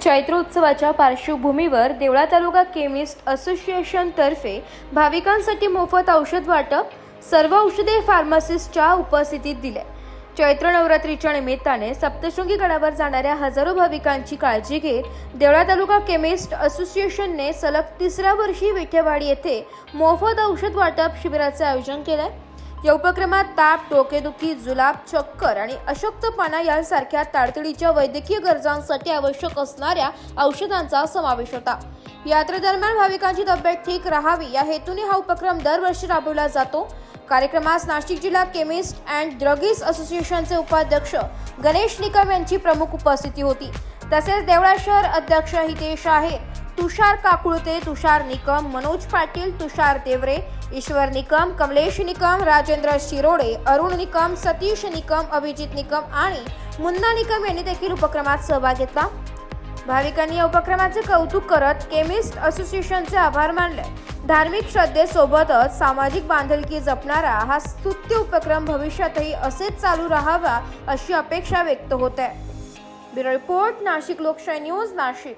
चैत्र उत्सवाच्या पार्श्वभूमीवर देवळा तालुका chemist association तर्फे भाविकांसाठी मोफत औषध वाटप सर्व औषधे फार्मासिस्टच्या उपस्थितीत दिले। चैत्र नवरात्रीच्या निमित्ताने सप्तशृंगी गडावर जाणाऱ्या हजारो भाविकांची काळजी घेत देवळा तालुका केमिस्ट असोसिएशनने सलग तिसऱ्या वर्षी विठेवाडी येथे मोफत औषध वाटप शिबिराचे आयोजन केले। या उपक्रमात ताप, डोकेदुखी, जुलाब, चक्कर आणि अशक्तपणा यासारख्या तातडीच्या वैद्यकीय गरजांसाठी आवश्यक असणाऱ्या औषधांचा समावेश होता। यात्रेदरम्यान भाविकांची तब्येत ठीक राहावी या हेतूने हा उपक्रम दरवर्षी राबवला जातो। कार्यक्रमास नाशिक जिल्हा केमिस्ट अँड ड्रगिस्ट असोसिएशनचे उपाध्यक्ष गणेश निकम यांची प्रमुख उपस्थिती होती। तसेच देवळा शहर अध्यक्ष हितेश आहेर, तुषार काकुळते, तुषार निकम, मनोज पाटील, तुषार देवरे, ईश्वर निकम, कमलेश निकम, राजेंद्र शिरोडे, अरुण निकम, सतीश निकम, अभिजित निकम आणि मुन्ना निकम यांनी देखील उपक्रमात सहभाग घेतला। भाविकांनी या उपक्रमाचे कौतुक करत केमिस्ट असोसिएशनचे आभार मानले। धार्मिक श्रद्धेसोबतच सामाजिक बांधिलकी जपणारा हा स्तुत्य उपक्रम भविष्यातही असेच चालू राहावा अशी अपेक्षा व्यक्त होत आहे। ब्युरो रिपोर्ट, नाशिक लोकशाही न्यूज, नाशिक।